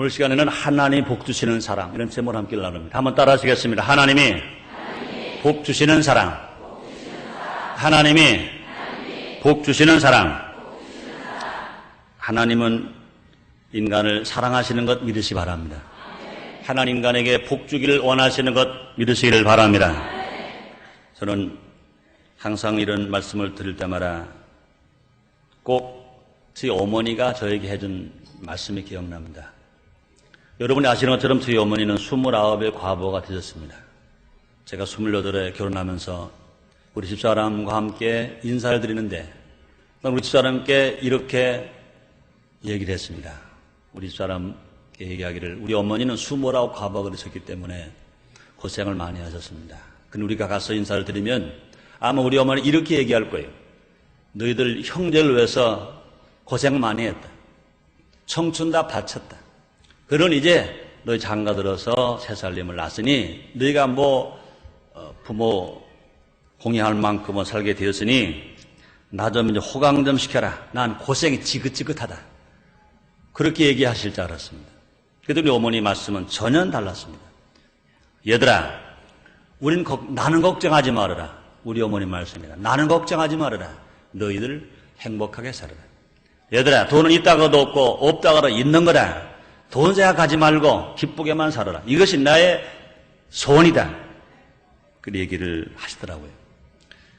오늘 시간에는 하나님 복 주시는 사랑, 이런 제목을 함께 나눕니다. 한번 따라 하시겠습니다. 하나님이 복 주시는 사랑. 하나님이 복 주시는 사랑. 하나님은 인간을 사랑하시는 것 믿으시 바랍니다. 하나님 인간에게 복 주기를 원하시는 것 믿으시기를 바랍니다. 저는 항상 이런 말씀을 드릴 때마다 꼭 저희 어머니가 저에게 해준 말씀이 기억납니다. 여러분이 아시는 것처럼 저희 어머니는 29의 과부가 되셨습니다. 제가 28에 결혼하면서 우리 집사람과 함께 인사를 드리는데 우리 집사람께 이렇게 얘기를 했습니다. 우리 집사람께 얘기하기를 우리 어머니는 29 과부가 되셨기 때문에 고생을 많이 하셨습니다. 근데 우리가 가서 인사를 드리면 아마 우리 어머니 이렇게 얘기할 거예요. 너희들 형제를 위해서 고생 많이 했다. 청춘 다 바쳤다. 그런 이제 너희 장가 들어서 새 살림을 낳았으니 너희가 부모 공양할 만큼은 살게 되었으니 나 좀 이제 호강 좀 시켜라. 난 고생이 지긋지긋하다. 그렇게 얘기하실 줄 알았습니다. 그래도 우리 어머니 말씀은 전혀 달랐습니다. 얘들아, 나는 걱정하지 말아라. 우리 어머니 말씀입니다. 나는 걱정하지 말아라. 너희들 행복하게 살아라. 얘들아, 돈은 있다가도 없고 없다가도 있는 거다. 돈 생각하지 말고 기쁘게만 살아라. 이것이 나의 소원이다. 그 얘기를 하시더라고요.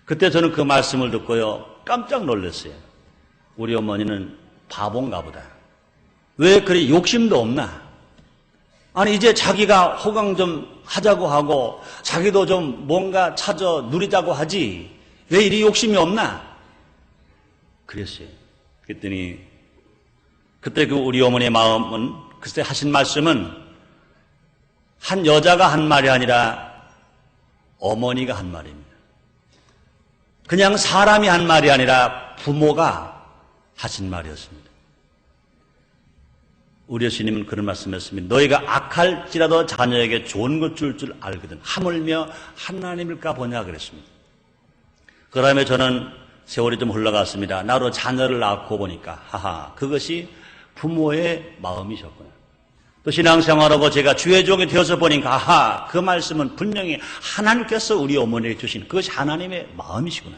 그때 저는 그 말씀을 듣고요 깜짝 놀랐어요. 우리 어머니는 바본가 보다. 왜 그리 욕심도 없나? 아니 이제 자기가 호강 좀 하자고 하고 자기도 좀 뭔가 찾아 누리자고 하지 왜 이리 욕심이 없나? 그랬어요. 그랬더니 그때 그 우리 어머니의 마음은 그때 하신 말씀은 한 여자가 한 말이 아니라 어머니가 한 말입니다. 그냥 사람이 한 말이 아니라 부모가 하신 말이었습니다. 우리 예수님은 그런 말씀했습니다. 너희가 악할지라도 자녀에게 좋은 것 줄 줄 알거든 하물며 하나님일까 보냐 그랬습니다. 그 다음에 저는 세월이 좀 흘러갔습니다. 나로 자녀를 낳고 보니까 그것이 부모의 마음이셨구나. 또 신앙생활하고 제가 주의 종이 되어서 보니까 그 말씀은 분명히 하나님께서 우리 어머니에게 주신 그것이 하나님의 마음이시구나.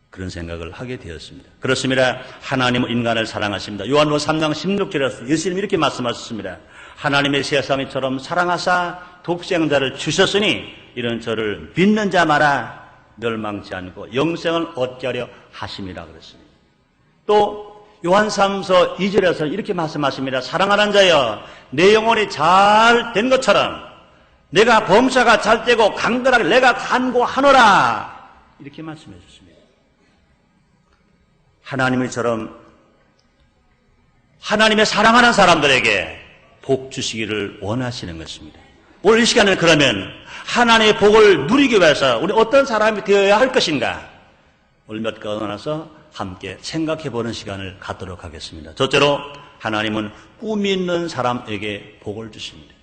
그런 생각을 하게 되었습니다. 그렇습니다. 하나님은 인간을 사랑하십니다. 요한복음 3장 16절에서 예수님이 이렇게 말씀하셨습니다. 하나님의 세상이처럼 사랑하사 독생자를 주셨으니 이런 저를 믿는 자마다 멸망치 않고 영생을 얻게 하려 하심이라 그랬습니다. 또 요한 3서 2절에서 이렇게 말씀하십니다. 사랑하는 자여 내 영혼이 잘 된 것처럼 내가 범사가 잘 되고 강건하게 내가 간구하노라 이렇게 말씀해 주십니다. 하나님처럼 하나님의 사랑하는 사람들에게 복 주시기를 원하시는 것입니다. 오늘 이 시간에 그러면 하나님의 복을 누리기 위해서 우리 어떤 사람이 되어야 할 것인가 오늘 몇 가지 나눠서 함께 생각해보는 시간을 갖도록 하겠습니다. 첫째로 하나님은 꿈이 있는 사람에게 복을 주십니다.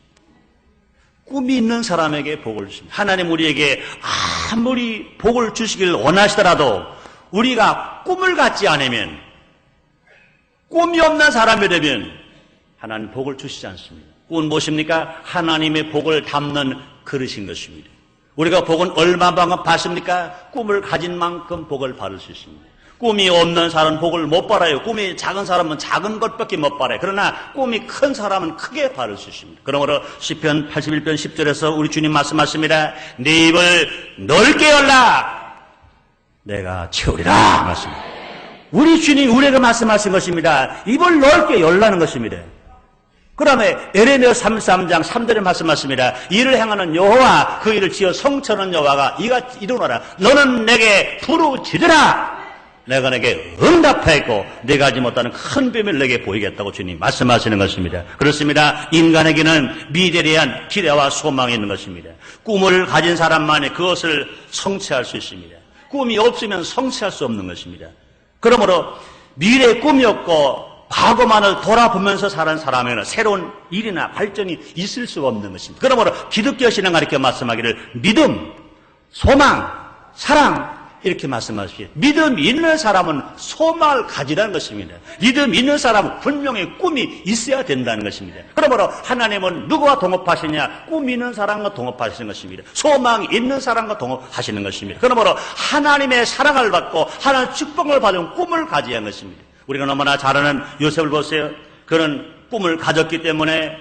꿈이 있는 사람에게 복을 주십니다. 하나님 우리에게 아무리 복을 주시길 원하시더라도 우리가 꿈을 갖지 않으면 꿈이 없는 사람이 되면 하나님 복을 주시지 않습니다. 꿈은 무엇입니까? 하나님의 복을 담는 그릇인 것입니다. 우리가 복은 얼마만큼 받습니까? 꿈을 가진 만큼 복을 받을 수 있습니다. 꿈이 없는 사람은 복을 못 받아요. 꿈이 작은 사람은 작은 것밖에 못 받아요. 그러나 꿈이 큰 사람은 크게 받을 수 있습니다. 그러므로 시편 81편 10절에서 우리 주님 말씀하십니다. 네 입을 넓게 열라 내가 채우리라 말씀입니다. 우리 주님이 우리에게 말씀하신 것입니다. 입을 넓게 열라는 것입니다. 그 다음에 에레미야 33장 3절에 말씀하십니다. 이를 행하는 여호와 그 일을 지어 성천한 여호와가 이가 이루노라. 너는 내게 부르짖으라. 내가 내게 응답하였고 내가 하지 못하는 큰 비밀을 내게 보이겠다고 주님 말씀하시는 것입니다. 그렇습니다. 인간에게는 미래에 대한 기대와 소망이 있는 것입니다. 꿈을 가진 사람만이 그것을 성취할 수 있습니다. 꿈이 없으면 성취할 수 없는 것입니다. 그러므로 미래에 꿈이 없고 과거만을 돌아보면서 사는 사람에게는 새로운 일이나 발전이 있을 수가 없는 것입니다. 그러므로 기독교 신앙가 이렇게 말씀하기를 믿음, 소망, 사랑, 이렇게 말씀하십시오. 믿음 있는 사람은 소망을 가지라는 것입니다. 믿음 있는 사람은 분명히 꿈이 있어야 된다는 것입니다. 그러므로 하나님은 누구와 동업하시냐? 꿈 있는 사람과 동업하시는 것입니다. 소망이 있는 사람과 동업하시는 것입니다. 그러므로 하나님의 사랑을 받고 하나님의 축복을 받은 꿈을 가져야 하는 것입니다. 우리가 너무나 잘 아는 요셉을 보세요. 그런 꿈을 가졌기 때문에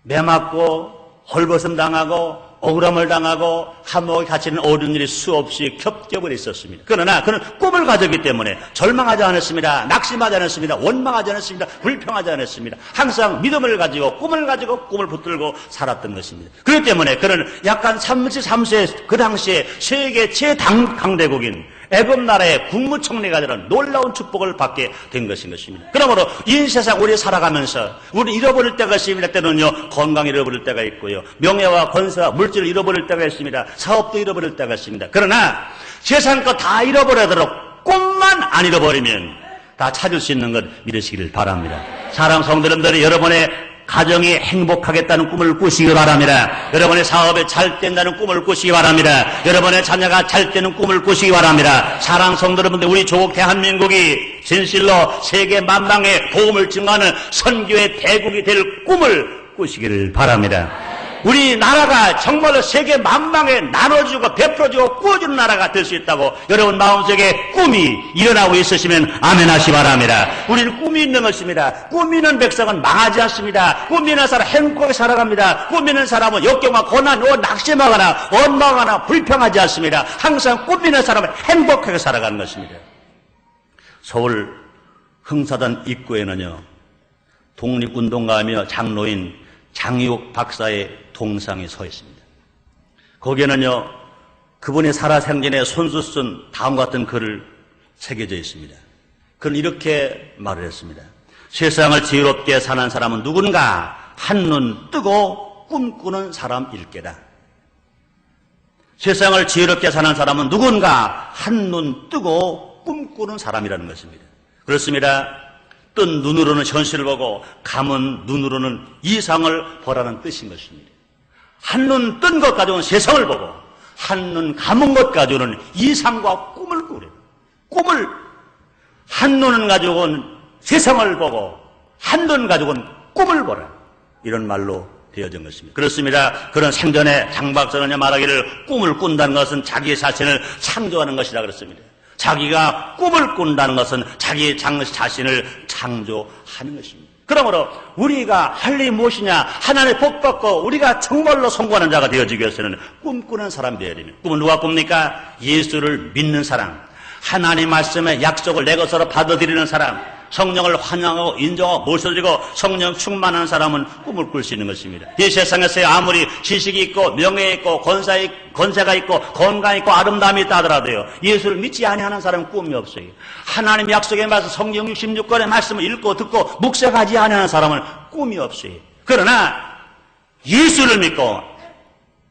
매 맞고 헐벗음 당하고 억울함을 당하고 감옥에 갇히는 어려운 일이 수없이 겹겹을 있었습니다. 그러나 그는 꿈을 가졌기 때문에 절망하지 않았습니다. 낙심하지 않았습니다. 원망하지 않았습니다. 불평하지 않았습니다. 항상 믿음을 가지고 꿈을 붙들고 살았던 것입니다. 그렇기 때문에 그는 약간 33세 그 당시에 세계 최강대국인 애굽 나라의 국무총리가 되는 놀라운 축복을 받게 된 것입니다. 그러므로 이 세상 우리 살아가면서 우리 잃어버릴 때가 있습니다. 때는요 건강 잃어버릴 때가 있고요, 명예와 권세와 물질을 잃어버릴 때가 있습니다. 사업도 잃어버릴 때가 있습니다. 그러나 세상 거 다 잃어버리도록 꿈만 안 잃어버리면 다 찾을 수 있는 것 믿으시길 바랍니다. 사랑하는 성도 여러분들이 여러분의 가정이 행복하겠다는 꿈을 꾸시기 바랍니다. 여러분의 사업에 잘 된다는 꿈을 꾸시기 바랍니다. 여러분의 자녀가 잘 되는 꿈을 꾸시기 바랍니다. 사랑하는 성도 여러분들, 우리 조국 대한민국이 진실로 세계 만방에 복음을 증거하는 선교의 대국이 될 꿈을 꾸시기를 바랍니다. 우리나라가 정말로 세계 만방에 나눠주고 베풀어주고 꾸어주는 나라가 될 수 있다고 여러분 마음속에 꿈이 일어나고 있으시면 아멘 하시 바랍니다. 우리는 꿈이 있는 것입니다. 꿈 있는 백성은 망하지 않습니다. 꿈 있는 사람 행복하게 살아갑니다. 꿈 있는 사람은 역경과 고난, 낙심하거나 원망하거나 불평하지 않습니다. 항상 꿈 있는 사람은 행복하게 살아가는 것입니다. 서울 흥사단 입구에는요 독립운동가이며 장로인 장유옥 박사의 동상이 서 있습니다. 거기에는요 그분이 살아생전에 손수 쓴 다음과 같은 글을 새겨져 있습니다. 그는 이렇게 말을 했습니다. 세상을 지혜롭게 사는 사람은 누군가 한눈 뜨고 꿈꾸는 사람일게다. 세상을 지혜롭게 사는 사람은 누군가 한눈 뜨고 꿈꾸는 사람이라는 것입니다. 그렇습니다. 뜬 눈으로는 현실을 보고 감은 눈으로는 이상을 보라는 뜻인 것입니다. 한눈 뜬 것 가지고는 세상을 보고 한눈 감은 것 가지고는 이상과 꿈을 꾸려. 꿈을 한눈은 가지고는 세상을 보고 한눈 가지고는 꿈을 보라. 이런 말로 되어진 것입니다. 그렇습니다. 그런 생전에 장 박사는 말하기를 꿈을 꾼다는 것은 자기 자신을 창조하는 것이라 그랬습니다. 자기가 꿈을 꾼다는 것은 자기 자신을 창조하는 것입니다. 그러므로 우리가 할 일이 무엇이냐? 하나님의 복 받고 우리가 정말로 성공하는 자가 되어지기 위해서는 꿈꾸는 사람이 되어야 됩니다. 꿈은 누가 꿉니까? 예수를 믿는 사람, 하나님 말씀의 약속을 내 것으로 받아들이는 사람, 성령을 환영하고 인정하고 모셔드리고 성령 충만한 사람은 꿈을 꿀 수 있는 것입니다. 이 세상에서 아무리 지식이 있고 명예 있고 권세가 있고 건강이 있고 아름다움이 있다 하더라도요 예수를 믿지 아니하는 사람은 꿈이 없어요. 하나님 약속의 말씀 성경 66권의 말씀을 읽고 듣고 묵상하지 아니하는 사람은 꿈이 없어요. 그러나 예수를 믿고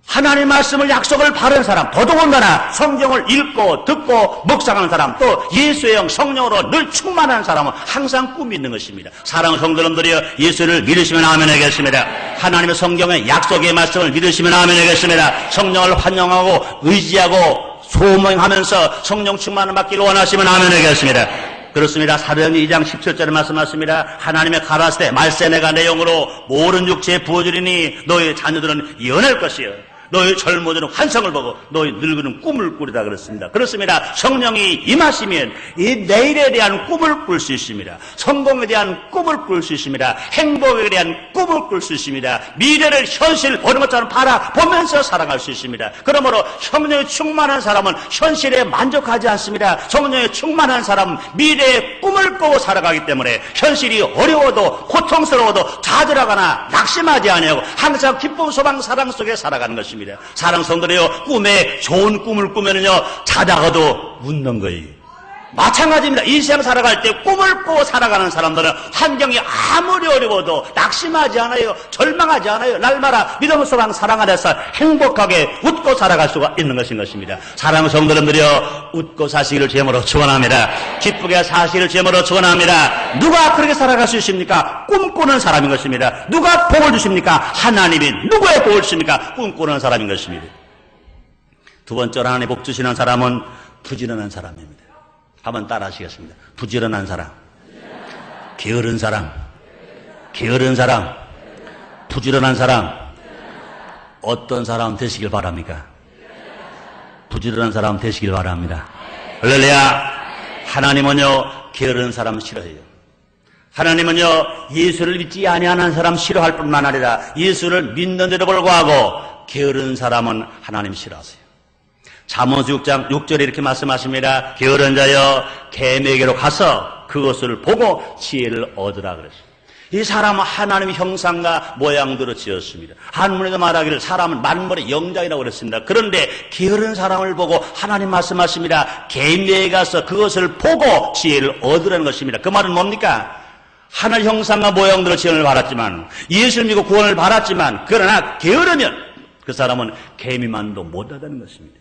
하나님 말씀을 약속을 바른 사람, 더더군다나 성경을 읽고 듣고 묵상하는 사람, 또 예수의 영 성령으로 늘 충만한 사람은 항상 꿈이 있는 것입니다. 사랑하는 성도 여러분들이여, 예수를 믿으시면 아멘 하겠습니다. 하나님의 성경의 약속의 말씀을 믿으시면 아멘 하겠습니다. 성령을 환영하고 의지하고 소망하면서 성령 충만을 받기를 원하시면 아멘 하겠습니다. 그렇습니다. 사도행전 2장 17절에 말씀하십니다. 하나님의 가라사대 말세 내가 내 영으로 모든 육체에 부어주리니 너희 자녀들은 예언할 것이요 너희 젊은이들은 환상을 보고 너희 늙은이는 꿈을 꾸리다 그랬습니다. 그렇습니다. 성령이 임하시면 이 내일에 대한 꿈을 꿀 수 있습니다. 성공에 대한 꿈을 꿀 수 있습니다. 행복에 대한 꿈을 꿀 수 있습니다. 미래를 현실 보는 것처럼 바라보면서 살아갈 수 있습니다. 그러므로 성령이 충만한 사람은 현실에 만족하지 않습니다. 성령이 충만한 사람은 미래의 꿈을 꾸고 살아가기 때문에 현실이 어려워도 고통스러워도 좌절하거나 낙심하지 아니하고 항상 기쁨, 소망, 사랑 속에 살아가는 것입니다. 사랑 성도들이요, 꿈에 좋은 꿈을 꾸면은요 자다가도 웃는 거예요. 마찬가지입니다. 이 세상 살아갈 때 꿈을 꾸고 살아가는 사람들은 환경이 아무리 어려워도 낙심하지 않아요. 절망하지 않아요. 날마다 믿음, 소망, 사랑 안에서 행복하게 웃고 살아갈 수가 있는 것입니다. 사랑하는 성도들이여, 웃고 사시기를 제물로 축원합니다. 기쁘게 사시기를 제물로 축원합니다. 누가 그렇게 살아갈 수 있습니까? 꿈꾸는 사람인 것입니다. 누가 복을 주십니까? 하나님이. 누구의 복을 주십니까? 꿈꾸는 사람인 것입니다. 두 번째로 하나님 복 주시는 사람은 부지런한 사람입니다. 한번 따라 하시겠습니다. 부지런한 사람, 게으른 사람, 게으른 사람, 부지런한 사람. 어떤 사람 되시길 바랍니까? 부지런한 사람 되시길 바랍니다. 할렐루야. 하나님은요 게으른 사람 싫어해요. 하나님은요 예수를 믿지 아니하는 사람 싫어할 뿐만 아니라 예수를 믿는데도 불구하고 게으른 사람은 하나님 싫어하세요. 잠언서 6장 6절에 이렇게 말씀하십니다. 게으른 자여 개미에게로 가서 그것을 보고 지혜를 얻으라 그랬어요. 이 사람은 하나님의 형상과 모양대로 지었습니다. 한문에도 말하기를 사람은 만물의 영장이라고 그랬습니다. 그런데 게으른 사람을 보고 하나님 말씀하십니다. 개미에 가서 그것을 보고 지혜를 얻으라는 것입니다. 그 말은 뭡니까? 하늘 형상과 모양대로 지원을 받았지만 예수를 믿고 구원을 받았지만 그러나 게으르면 그 사람은 개미만도 못하다는 것입니다.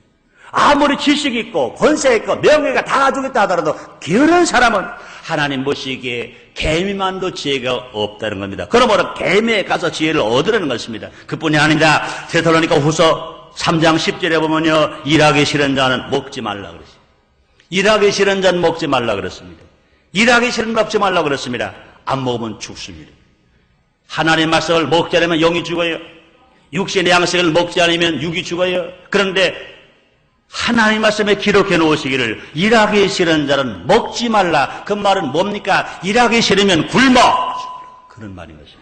아무리 지식이 있고 권세 있고 명예가 다 가지고 있다 하더라도 게으른 사람은 하나님 보시기에 개미만도 지혜가 없다는 겁니다. 그러므로 개미에 가서 지혜를 얻으라는 것입니다. 그뿐이 아닙니다. 데살로니가 후서 3장 10절에 보면요 일하기 싫은 자는 먹지 말라 그랬습니다. 일하기 싫은 자는 먹지 말라 그랬습니다. 일하기 싫은 자 먹지 말라 그랬습니다. 안 먹으면 죽습니다. 하나님 말씀을 먹지 않으면 영이 죽어요. 육신의 양식을 먹지 않으면 육이 죽어요. 그런데 하나님 말씀에 기록해 놓으시기를 일하기 싫은 자는 먹지 말라. 그 말은 뭡니까? 일하기 싫으면 굶어. 그런 말인 것입니다.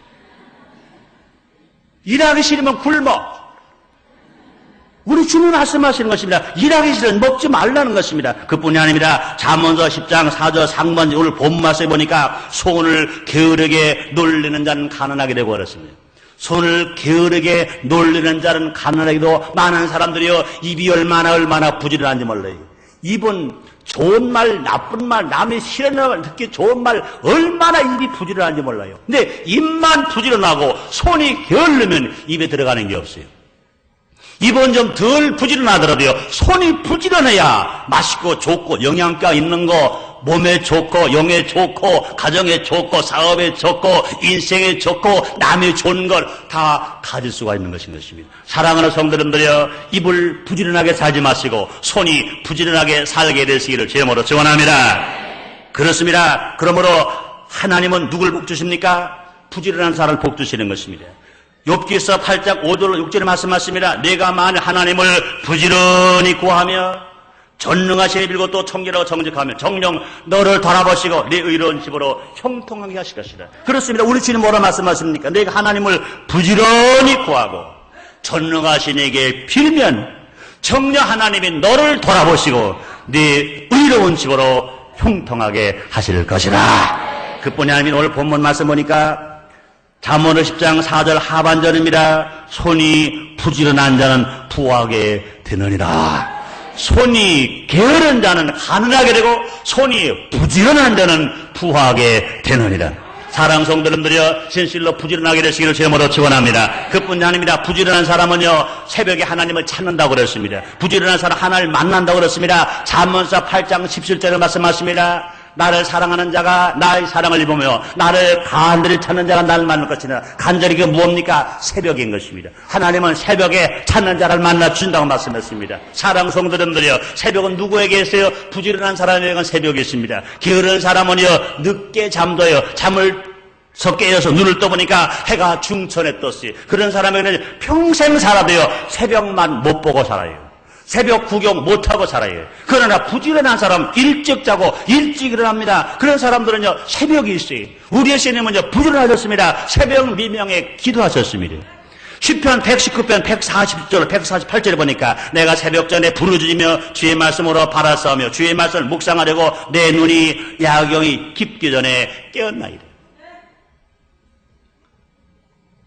일하기 싫으면 굶어. 우리 주님 말씀하시는 것입니다. 일하기 싫으면 먹지 말라는 것입니다. 그뿐이 아닙니다. 잠언서 10장 4절 상반절 오늘 본 말씀에 보니까 손을 게으르게 놀리는 자는 가난하게 되고 그렇습니다. 손을 게으르게 놀리는 자는 가난하기도 많은 사람들이요 입이 얼마나 부지런한지 몰라요. 입은 좋은 말 나쁜 말 남의 싫어하는 말 듣기 좋은 말 얼마나 입이 부지런한지 몰라요. 근데 입만 부지런하고 손이 게으르면 입에 들어가는 게 없어요. 입은 좀 덜 부지런하더라도요 손이 부지런해야 맛있고 좋고 영양가 있는 거 몸에 좋고 영에 좋고 가정에 좋고 사업에 좋고 인생에 좋고 남의 좋은 걸 다 가질 수가 있는 것입니다. 사랑하는 성도님들여 입을 부지런하게 살지 마시고 손이 부지런하게 살게 되시기를 주님으로 축원합니다. 그렇습니다. 그러므로 하나님은 누굴 복주십니까? 부지런한 사람을 복주시는 것입니다. 욥기서 8장 5절 6절에 말씀하십니다. 내가 만일 하나님을 부지런히 구하며 전능하시니 빌고 또 청결하고 정직하며 정령 너를 돌아보시고 내 의로운 집으로 형통하게 하실 것이다. 그렇습니다. 우리 주님 뭐라 말씀하십니까? 내가 하나님을 부지런히 구하고 전능하신 이에게 빌면 정녕 하나님이 너를 돌아보시고 네 의로운 집으로 형통하게 하실 것이다. 그뿐이 아니라 오늘 본문 말씀 보니까 잠언서 10장 4절 하반절입니다. 손이 부지런한 자는 부하게 되느니라. 손이 게으른 자는 가난하게 되고 손이 부지런한 자는 부하게 되느니라. 사랑 성도님들이여 진실로 부지런하게 되시기를 주님으로 축원합니다. 그뿐이 아닙니다. 부지런한 사람은요 새벽에 하나님을 찾는다고 그랬습니다. 부지런한 사람 하나님을 만난다고 그랬습니다. 잠언서 8장 17절에 말씀하십니다. 나를 사랑하는 자가 나의 사랑을 입으며 나를 간절히 찾는 자가 나를 만날 것이나 간절히 그게 뭡니까? 새벽인 것입니다. 하나님은 새벽에 찾는 자를 만나 준다고 말씀했습니다. 사랑 성도님들이여 새벽은 누구에게 있어요? 부지런한 사람에게는 새벽이 있습니다. 게으른 사람은요 늦게 잠도요 잠을 깨어서 눈을 떠보니까 해가 중천에 떴어요. 그런 사람에게는 평생 살아도요 새벽만 못 보고 살아요. 새벽 구경 못하고 살아요. 그러나 부지런한 사람 일찍 자고 일찍 일어납니다. 그런 사람들은요 새벽이 있어요. 우리의 주님은요 부지런하셨습니다. 새벽 미명에 기도하셨습니다. 시편 119편 140절 148절에 보니까 내가 새벽 전에 부르짖으며 주의 말씀으로 바라싸우며 주의 말씀을 묵상하려고 내 눈이 야경이 깊기 전에 깨었나이다.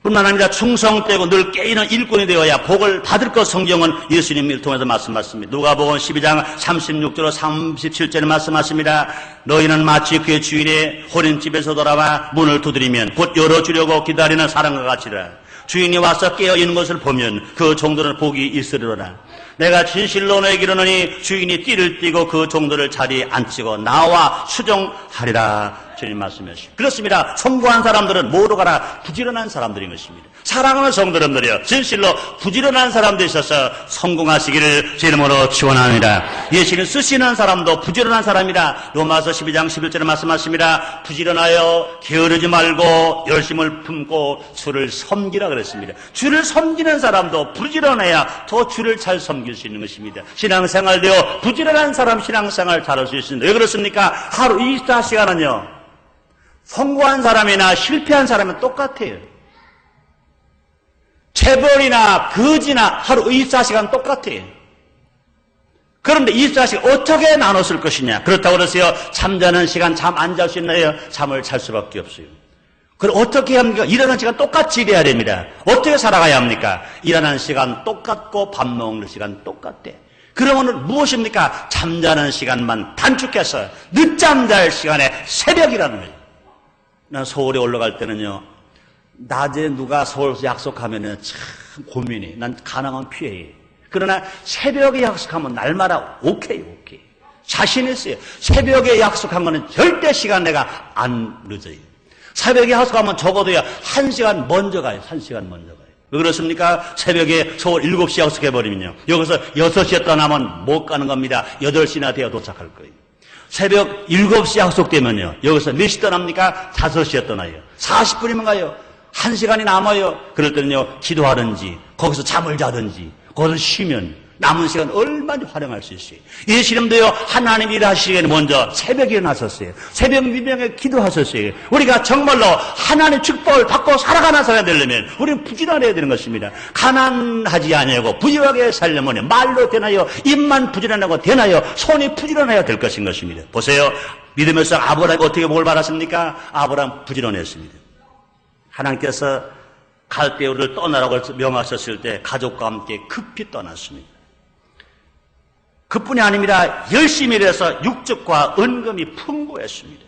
뿐만 아니라 충성되고 늘 깨이는 일꾼이 되어야 복을 받을 것. 성경은 예수님을 통해서 말씀하십니다. 누가복음 12장 36절 37절에 말씀하십니다. 너희는 마치 그의 주인의 혼인집에서 돌아와 문을 두드리면 곧 열어주려고 기다리는 사람과 같이라. 주인이 와서 깨어있는 것을 보면 그 종들은 복이 있으리로라. 내가 진실로 너에게 이르노니 주인이 띠를 띠고 그 종들을 자리에 앉히고 나와 수정하리라 주님 말씀하시죠. 그렇습니다. 성공한 사람들은 뭐로 가라? 부지런한 사람들인 것입니다. 사랑하는 성도님들이여, 진실로 부지런한 사람들이 있어서 성공하시기를 제 이름으로 축원합니다. 예수님 쓰시는 사람도 부지런한 사람이라. 로마서 12장 11절에 말씀하십니다. 부지런하여 게으르지 말고 열심을 품고 주를 섬기라 그랬습니다. 주를 섬기는 사람도 부지런해야 더 주를 잘 섬길 수 있는 것입니다. 신앙생활되어 부지런한 사람 신앙생활 잘할 수 있습니다. 왜 그렇습니까? 하루 24시간은요 성공한 사람이나 실패한 사람은 똑같아요. 재벌이나 거지나 하루 24시간 똑같아요. 그런데 24시간 어떻게 나눴을 것이냐? 그렇다고 그러세요. 잠자는 시간 잠 안 잘 수 있나요? 잠을 잘 수밖에 없어요. 그럼 어떻게 합니까? 일하는 시간 똑같이 일해야 됩니다. 어떻게 살아가야 합니까? 일하는 시간 똑같고 밥 먹는 시간 똑같대. 그러면 무엇입니까? 잠자는 시간만 단축해서 늦잠 잘 시간에 새벽이라는 거예요. 난 서울에 올라갈 때는요, 낮에 누가 서울에서 약속하면은 참 고민이. 난 가능하면 피해. 그러나 새벽에 약속하면 날마다 오케이. 자신 있어요. 새벽에 약속한 거는 절대 시간 내가 안 늦어요. 새벽에 약속하면 적어도야 1시간 먼저 가요. 1시간 먼저 가요. 왜 그렇습니까? 새벽에 서울 7시에 약속해버리면요, 여기서 6시에 떠나면 못 가는 겁니다. 8시나 돼야 도착할 거예요. 새벽 7시 약속되면요, 여기서 몇 시 떠납니까? 5시에 떠나요. 40분이면 가요. 1시간이 남아요. 그럴 때는요, 기도하든지 거기서 잠을 자든지 거기서 쉬면 남은 시간 얼마나 활용할 수 있어요. 예수님도요, 하나님 일하시기에는 먼저 새벽에 일어나셨어요. 새벽 미명에 기도하셨어요. 우리가 정말로 하나님 축복을 받고 살아가는 사람이 되려면 우리는 부지런해야 되는 것입니다. 가난하지 아니하고 부지런하게 살려면 말로 되나요? 입만 부지런하고 되나요? 손이 부지런해야 될 것인 것입니다. 보세요. 믿으면서 아브라함이 어떻게 뭘 받았습니까? 아브라함 부지런했습니다. 하나님께서 갈대우를 떠나라고 명하셨을 때 가족과 함께 급히 떠났습니다. 그뿐이 아닙니다. 열심히 일해서 육적과 은금이 풍부했습니다.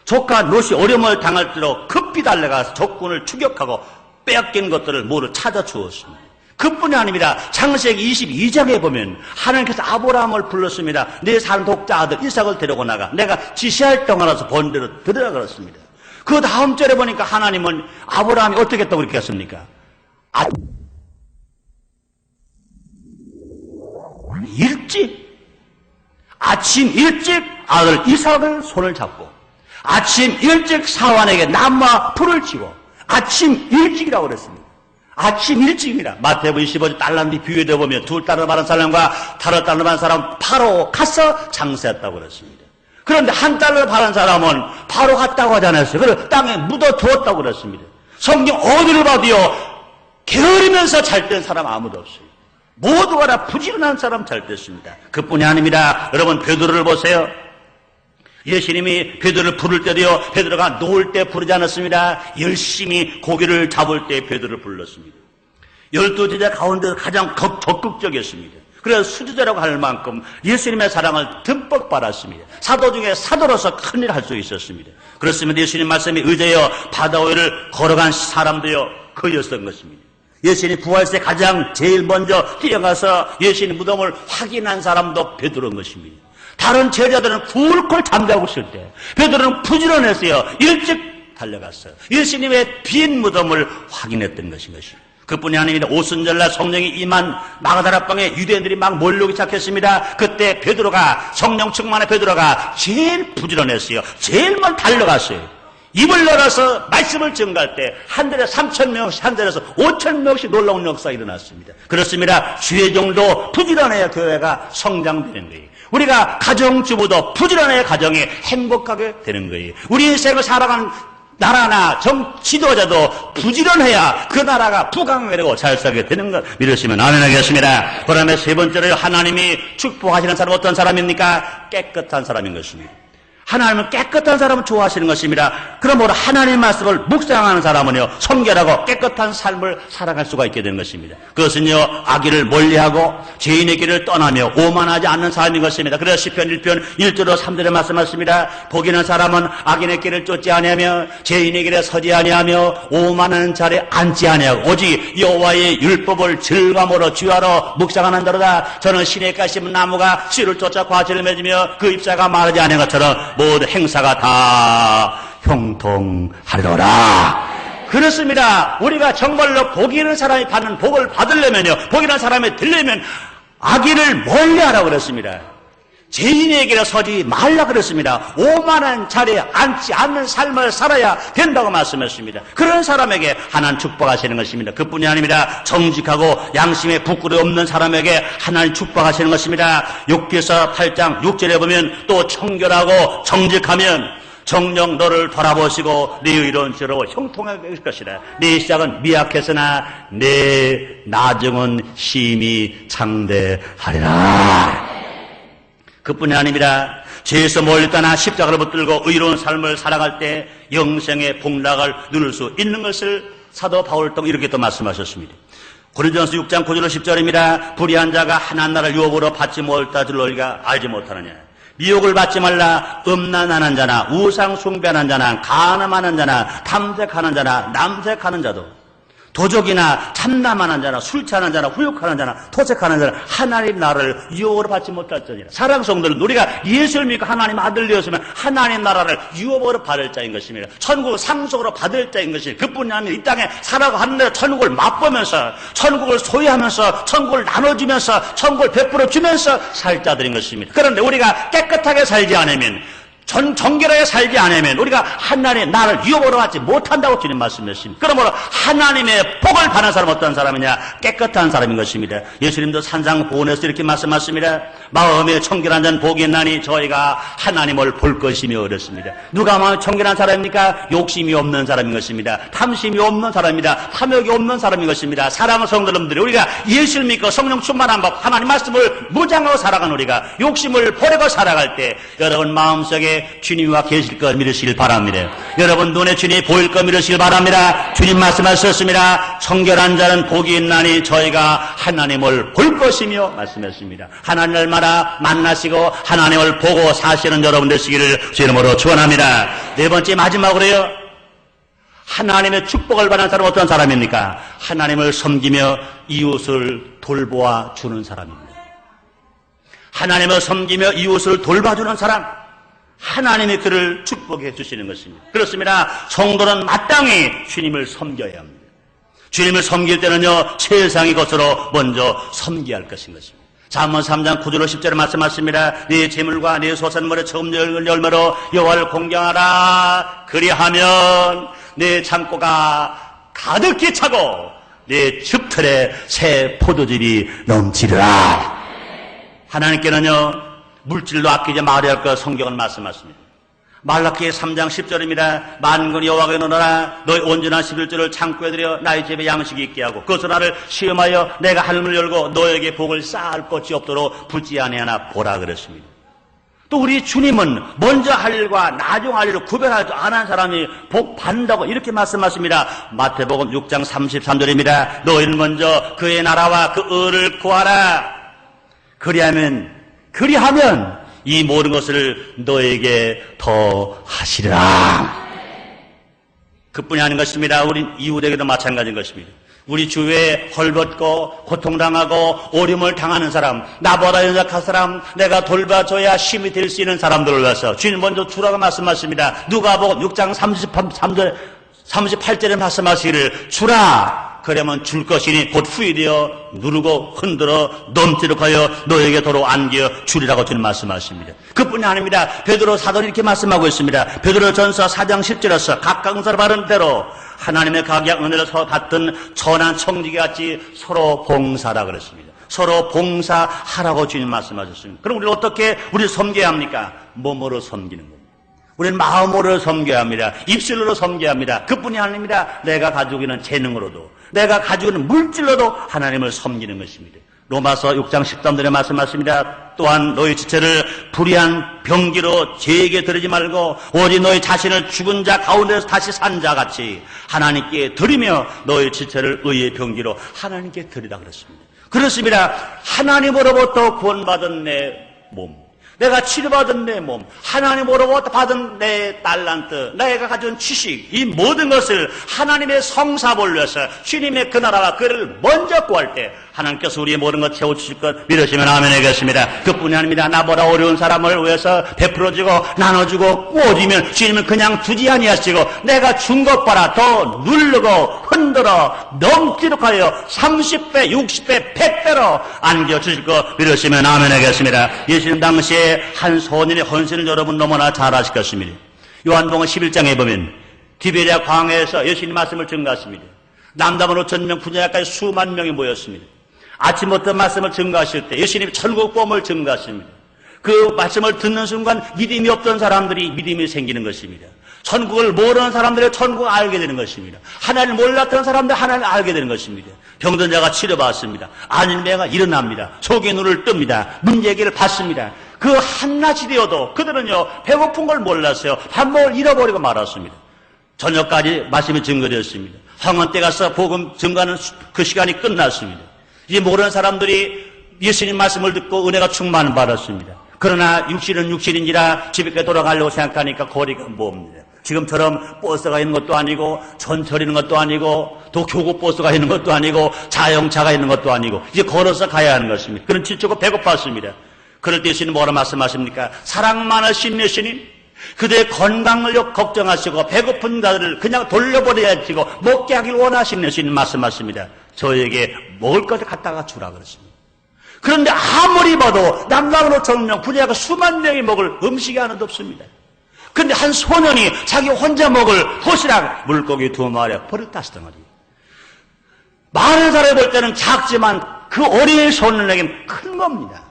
조카 롯이 어려움을 당할 때로 급히 달려가서 적군을 추격하고 빼앗긴 것들을 모두 찾아 주었습니다. 그뿐이 아닙니다. 창세기 22장에 보면 하나님께서 아브라함을 불렀습니다. 내 산 독자 아들 이삭을 데리고 나가. 내가 지시할 동안에서 본 대로 들으라 그랬습니다. 그 다음 절에 보니까 하나님은 아브라함이 어떻게 했다고 그렇게 했습니까? 아침 일찍 아들 이삭을 손을 잡고 아침 일찍 사환에게 나무와 불을 치고 아침 일찍이라고 그랬습니다. 아침 일찍이라. 마태복음 25절 달란트 비유에 보면 2달러 받은 사람과 5달러 받은 사람 바로 가서 장사했다고 그랬습니다. 그런데 1달러 받은 사람은 바로 갔다고 하지 않았어요. 그래서 땅에 묻어두었다고 그랬습니다. 성경 어디를 봐도요, 게으르면서 잘 된 사람 아무도 없어요. 모두가 다 부지런한 사람 잘 됐습니다. 그뿐이 아닙니다. 여러분, 베드로를 보세요. 예수님이 베드로를 부를 때도요, 베드로가 놓을 때 부르지 않았습니다. 열심히 고기를 잡을 때 베드로를 불렀습니다. 12제자 가운데서 가장 적극적이었습니다. 그래서 수제자라고 할 만큼 예수님의 사랑을 듬뿍 받았습니다. 사도 중에 사도로서 큰일을 할 수 있었습니다. 그렇습니다. 예수님 말씀에 의지하여 바다 위를 걸어간 사람도요, 그였던 것입니다. 예수님 부활세 가장 제일 먼저 뛰어가서 예수님 무덤을 확인한 사람도 베드로인 것입니다. 다른 제자들은 굴골 잠자고 있을 때 베드로는 부지런했어요. 일찍 달려갔어요. 예수님의 빈 무덤을 확인했던 것입니다. 그뿐이 아닙니다. 오순절날 성령이 임한 마가다라방에 유대인들이 막 몰려오기 시작했습니다. 그때 베드로가, 성령 충만의 베드로가 제일 부지런했어요. 제일 먼저 달려갔어요. 입을 열어서 말씀을 증거할 때 한 달에 3,000명씩, 한 달에서 5,000명씩 놀라운 역사가 일어났습니다. 그렇습니다. 주의 정도 부지런해야 교회가 성장되는 거예요. 우리가 가정주부도 부지런해야 가정이 행복하게 되는 거예요. 우리 인생을 살아가는 나라나 지도자도 부지런해야 그 나라가 부강되고 잘 살게 되는 것 믿으시면 아멘 하겠습니다. 그 다음에 세 번째로 하나님이 축복하시는 사람은 어떤 사람입니까? 깨끗한 사람인 것입니다. 하나님은 깨끗한 사람을 좋아하시는 것입니다. 그러므로 하나님의 말씀을 묵상하는 사람은요, 성결하고 깨끗한 삶을 살아갈 수가 있게 되는 것입니다. 그것은요, 악의를 멀리하고 죄인의 길을 떠나며 오만하지 않는 삶인 것입니다. 그래서 시편 1편 1절로 3절에 말씀하십니다. 복 있는 사람은 악인의 길을 쫓지 아니하며 죄인의 길에 서지 아니하며 오만하는 자리에 앉지 아니하고 오직 여호와의 율법을 즐거움으로 주하러 묵상하는 자로다. 저는 시냇가에 심은 나무가 씨를 쫓아 과실을 맺으며 그 잎사가 마르지 않은 것처럼 모든 행사가 다 형통하리라. 그렇습니다. 우리가 정말로 복 있는 사람이 받는 복을 받으려면요, 복 있는 사람이 되려면 악인을 멀리하라고 그랬습니다. 죄인에게로 서지 말라 그랬습니다. 오만한 자리에 앉지 않는 삶을 살아야 된다고 말씀했습니다. 그런 사람에게 하나님 축복하시는 것입니다. 그뿐이 아닙니다. 정직하고 양심에 부끄러움 없는 사람에게 하나님 축복하시는 것입니다. 욥기서 8장 6절에 보면 또 청결하고 정직하면 정녕 너를 돌아보시고 네 의로운 죄로 형통하게 할 것이라. 네 시작은 미약했으나 네 나중은 심히 장대하리라. 그뿐이 아닙니다. 죄에서 멀리 떠나 십자가를 붙들고 의로운 삶을 살아갈 때 영생의 복락을 누릴 수 있는 것을 사도 바울 또 이렇게 또 말씀하셨습니다. 고린도전서 6장 9절 10절입니다. 불의한 자가 하나님 나라를 유업으로 받지 못할 줄 너희가 알지 못하느냐. 미혹을 받지 말라. 음란하는 자나 우상 숭배하는 자나 간음하는 자나 탐색하는 자나 남색하는 자도 도적이나 참남하는 자나 술 취하는 자나 후욕하는 자나 토색하는 자나 하나님 나라를 유업으로 받지 못할 자니라. 사랑하는 성도들, 우리가 예수를 믿고 하나님 아들 되었으면 하나님 나라를 유업으로 받을 자인 것입니다. 천국을 상속으로 받을 자인 것입니다. 그뿐이 아니라 이 땅에 살아가는 데 천국을 맛보면서 천국을 소유하면서 천국을 나눠주면서 천국을 베풀어 주면서 살 자들인 것입니다. 그런데 우리가 깨끗하게 살지 않으면, 정결하게 살지 않으면 우리가 하나님의 나를 유업으로 받지 못한다고 주님 말씀하십니다. 그러므로 하나님의 복을 받는 사람은 어떤 사람이냐? 깨끗한 사람인 것입니다. 예수님도 산상보훈에서 이렇게 말씀하십니다. 마음에 청결한 자는 복이 있나니 저희가 하나님을 볼 것이며 그랬습니다. 누가 마음에 청결한 사람입니까? 욕심이 없는 사람인 것입니다. 탐심이 없는 사람입니다. 탐욕이 없는 사람인 것입니다. 사랑하는 성도님들이, 우리가 예수를 믿고 성령 충만한 법, 하나님 말씀을 무장하고 살아가는 우리가 욕심을 버리고 살아갈 때 여러분 마음속에 주님과 계실 것 믿으시길 바랍니다. 여러분 눈에 주님이 보일 것 믿으시길 바랍니다. 주님 말씀하셨습니다. 청결한 자는 복이 있나니 저희가 하나님을 볼 것이며 말씀했습니다. 하나님을 얼마나 만나시고 하나님을 보고 사시는 여러분 되시기를 주 이름으로 축원합니다. 네 번째 마지막으로요, 하나님의 축복을 받는 사람은 어떤 사람입니까? 하나님을 섬기며 이웃을 돌보아 주는 사람입니다. 하나님을 섬기며 이웃을 돌봐주는 사람, 하나님이 그를 축복해 주시는 것입니다. 그렇습니다. 성도는 마땅히 주님을 섬겨야 합니다. 주님을 섬길 때는요, 세상의 것으로 먼저 섬겨야 할 것인 것입니다. 잠언 3장 9절 10절에 말씀하십니다. 네 재물과 네 소산물의 처음 열매로 여호와를 공경하라. 그리하면 네 창고가 가득히 차고 네 즙틀에 새 포도즙이 넘치리라. 하나님께는요, 물질로 아끼지 말아야 할 것 성경은 말씀하십니다. 말라기 3장 10절입니다. 만군 여호와께 노노라. 너희 온전한 11조를 창고에 들여 나의 집에 양식이 있게 하고 그것으로 나를 시험하여 내가 하늘을 열고 너에게 복을 쌓을 것이 없도록 붙지 아니하나 보라 그랬습니다. 또 우리 주님은 먼저 할 일과 나중 할 일을 구별하지 않은 사람이 복 받는다고 이렇게 말씀하십니다. 마태복음 6장 33절입니다. 너희는 먼저 그의 나라와 그 의를 구하라. 그리하면 이 모든 것을 너에게 더 하시리라. 그뿐이 아닌 것입니다. 우리 이웃에게도 마찬가지인 것입니다. 우리 주위에 헐벗고 고통당하고 오림을 당하는 사람, 나보다 연약한 사람, 내가 돌봐줘야 힘이 될 수 있는 사람들을 위해서 주님 먼저 주라고 말씀하십니다. 누가복음 6장 38절에 말씀하시기를 주라. 그러면 줄 것이니 곧 후일이여 누르고 흔들어 넘치도록 하여 너에게 도로 안겨 주리라고 주님 말씀하십니다. 그뿐이 아닙니다. 베드로 사도는 이렇게 말씀하고 있습니다. 베드로전서 4장 10절에서 각각 은사를 받은 대로 하나님의 각양 은혜를 서로 받던 천한 청지기같이 서로 봉사라 그랬습니다. 서로 봉사하라고 주님 말씀하셨습니다. 그럼 우리는 어떻게 우리를 섬겨야 합니까? 몸으로 섬기는 겁니다. 우리는 마음으로 섬겨야 합니다. 입술로 섬겨야 합니다. 그뿐이 아닙니다. 내가 가지고 있는 재능으로도, 내가 가지고 있는 물질로도 하나님을 섬기는 것입니다. 로마서 6장 13절에 말씀하십니다. 또한 너희 지체를 불의한 병기로 죄에게 드리지 말고 오직 너희 자신을 죽은 자 가운데서 다시 산 자 같이 하나님께 드리며 너희 지체를 의의 병기로 하나님께 드리라 그랬습니다. 그렇습니다. 하나님으로부터 구원받은 내 몸, 내가 치료받은 내 몸, 하나님으로부터 받은 내 달란트, 내가 가진 지식, 이 모든 것을 하나님의 성사를 위해서 주님의 그 나라와 그를 먼저 구할 때 하나님께서 우리의 모든 것 채워주실 것 믿으시면 아멘 하겠습니다. 그뿐이 아닙니다. 나보다 어려운 사람을 위해서 베풀어주고 나눠주고 꾸어주면 주님은 그냥 두지 아니하시고 내가 준 것보다 더 누르고 흔들어 넘치도록 하여 30배, 60배, 100배로 안겨주실 것 믿으시면 아멘 하겠습니다. 예수님 당시에 한 소년의 헌신을 여러분 너무나 잘 아실 것입니다. 요한복음 11장에 보면 디베랴 광야에서 예수님 말씀을 증거하십니다. 남담으로 5,000명, 분야까지 수만 명이 모였습니다. 아침부터 말씀을 증거하실 때 예수님이 천국복음을 증거하십니다. 그 말씀을 듣는 순간 믿음이 없던 사람들이 믿음이 생기는 것입니다. 천국을 모르는 사람들이 천국을 알게 되는 것입니다. 하나님을 몰랐던 사람들 하나님을 알게 되는 것입니다. 병든 자가 치료받습니다. 아닌 배가 일어납니다. 속의 눈을 뜹니다. 문제기를 받습니다. 그 한낮이 되어도 그들은요 배고픈 걸 몰랐어요. 밥 먹을 잃어버리고 말았습니다. 저녁까지 말씀이 증거되었습니다. 황혼 때 가서 복음 증거하는 그 시간이 끝났습니다. 이제 모르는 사람들이 예수님 말씀을 듣고 은혜가 충만을 받았습니다. 그러나 육신은 육신인지라 집에 돌아가려고 생각하니까 거리가 멉니다. 지금처럼 버스가 있는 것도 아니고 전철 있는 것도 아니고 또 교구버스가 있는 것도 아니고 자영차가 있는 것도 아니고 이제 걸어서 가야 하는 것입니다. 그런 지치고 배고팠습니다. 그럴 때 예수님 뭐라 말씀하십니까? 사랑 많으신 예수님, 그들의 건강을 걱정하시고 배고픈 자들을 그냥 돌려보내야 하시고 먹게 하길 원하시는 예수님 말씀하십니다. 저에게 먹을 것을 갖다가 주라 그랬습니다. 그런데 아무리 봐도 남방으로 5,000명, 분야가 수만 명이 먹을 음식이 하나도 없습니다. 그런데 한 소년이 자기 혼자 먹을 도시락 물고기 2마리 버릇다섯 덩어리. 많은 사람이 볼 때는 작지만 그 어린 소년에게는 큰 겁니다.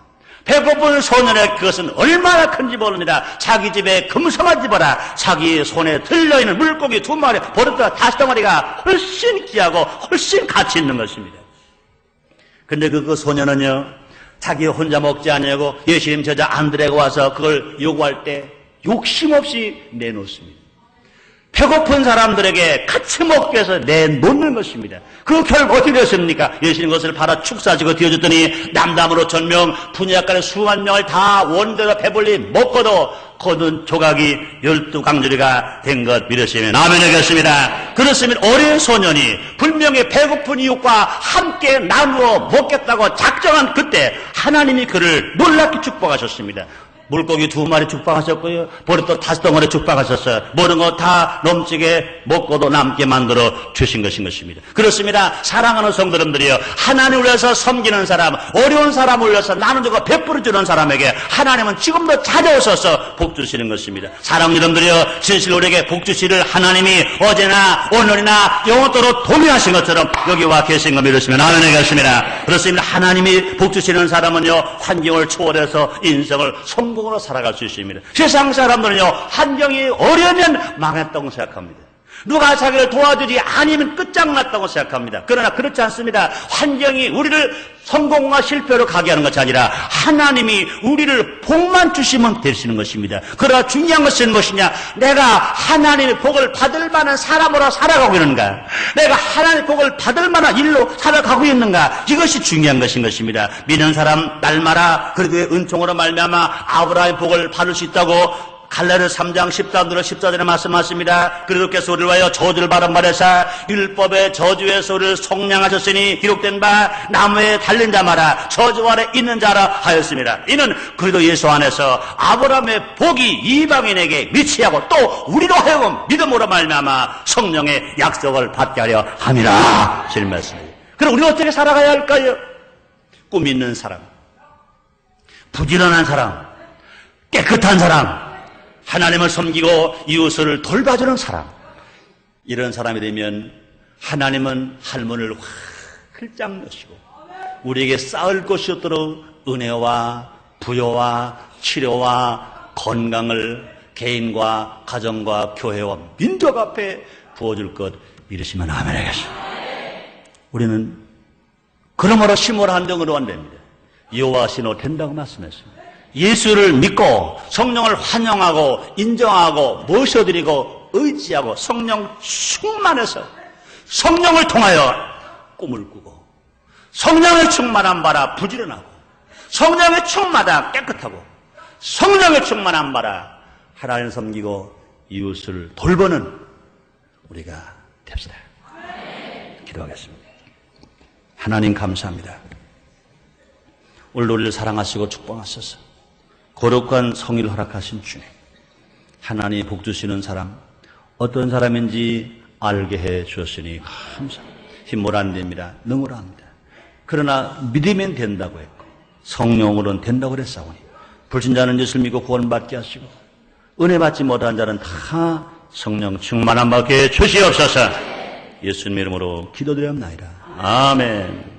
배고픈 소년의 그것은 얼마나 큰지 모릅니다. 자기 집에 금성한 집어라 자기 손에 들려있는 물고기 2마리 버릇다섯 덩어리가 훨씬 귀하고 훨씬 가치 있는 것입니다. 근데 그 소년은요 자기 혼자 먹지 아니하고 예수님 제자 안드레가 와서 그걸 요구할 때 욕심 없이 내놓습니다. 배고픈 사람들에게 같이 먹기 위해서 내놓는 것입니다. 그 결국 어떻게 됐습니까? 예수님 것을 팔아 축사지고 뒤어줬더니 남담으로 5,000명, 분야간의 수만 명을 다 원대로 배불리 먹고도 거둔 조각이 12강조리가 된 것 믿으시면 아멘 하겠습니다. 그렇습니다. 어린 소년이 분명히 배고픈 이웃과 함께 나누어 먹겠다고 작정한 그때 하나님이 그를 놀랍게 축복하셨습니다. 물고기 2마리 축복하셨고요. 버릇도 5덩어리 축복하셨어요. 모든 거 다 넘치게 먹고도 남게 만들어 주신 것입니다. 그렇습니다. 사랑하는 성도님들이요. 하나님을 위해서 섬기는 사람, 어려운 사람을 위해서 나눠주고 베풀어 주는 사람에게 하나님은 지금도 찾아오셔서 복 주시는 것입니다. 사랑하는 여러분들이요. 진실로 우리에게 복 주시를 하나님이 어제나 오늘이나 영원토록 동의하신 것처럼 여기 와 계신 거 믿으시면 아멘 하겠습니다. 그렇습니다. 하나님이 복 주시는 사람은요. 환경을 초월해서 인생을 성공으로 살아갈 수 있습니다. 세상 사람들은요. 환경이 어려우면 망했다고 생각합니다. 누가 자기를 도와주지 아니면 끝장났다고 생각합니다. 그러나 그렇지 않습니다. 환경이 우리를 성공과 실패로 가게 하는 것이 아니라 하나님이 우리를 복만 주시면 되시는 것입니다. 그러나 중요한 것은 무엇이냐? 내가 하나님의 복을 받을 만한 사람으로 살아가고 있는가? 내가 하나님의 복을 받을 만한 일로 살아가고 있는가? 이것이 중요한 것인 것입니다. 믿는 사람 날마다 그리도의 은총으로 말미암아 아브라함의 복을 받을 수 있다고 갈라디아 3장 13절 14절에 말씀하십니다. 그리스도께서 우리를 위하여 저주를 받은 말에서 율법의 저주의 소리를 속량하셨으니 기록된 바 나무에 달린 자마다 저주 아래 있는 자라 하였습니다. 이는 그리스도 예수 안에서 아브라함의 복이 이방인에게 미치하고 또 우리로 하여금 믿음으로 말미암아 성령의 약속을 받게 하려 함이라. 주님 말씀입니다. 그럼 우리는 어떻게 살아가야 할까요? 꿈 있는 사람, 부지런한 사람, 깨끗한 사람, 하나님을 섬기고 이웃을 돌봐주는 사람, 이런 사람이 되면 하나님은 할문을 활짝 여시고 우리에게 쌓을 것이 없도록 은혜와 부여와 치료와 건강을 개인과 가정과 교회와 민족 앞에 부어줄 것 믿으시면 아멘 하겠습니다. 우리는 그러므로 심으로 한정으로 안 됩니다. 여호와시노 된다고 말씀했습니다. 예수를 믿고 성령을 환영하고 인정하고 모셔드리고 의지하고 성령 충만해서 성령을 통하여 꿈을 꾸고 성령의 충만한 바라 부지런하고 성령의 충만한 깨끗하고 성령의 충만한 바라 하나님을 섬기고 이웃을 돌보는 우리가 됩시다. 기도하겠습니다. 하나님 감사합니다. 오늘도 우리를 사랑하시고 축복하셔서 거룩한 성의를 허락하신 주님, 하나님 복 주시는 사람, 어떤 사람인지 알게 해 주셨으니 감사합니다. 힘으로 안 됩니다. 능으로 합니다. 그러나 믿으면 된다고 했고 성령으로는 된다고 그랬사오니 불신자는 예수를 믿고 구원받게 하시고 은혜 받지 못한 자는 다 성령 충만함 받게 주시옵소서. 예수님 이름으로 기도드렸나이다. 아멘.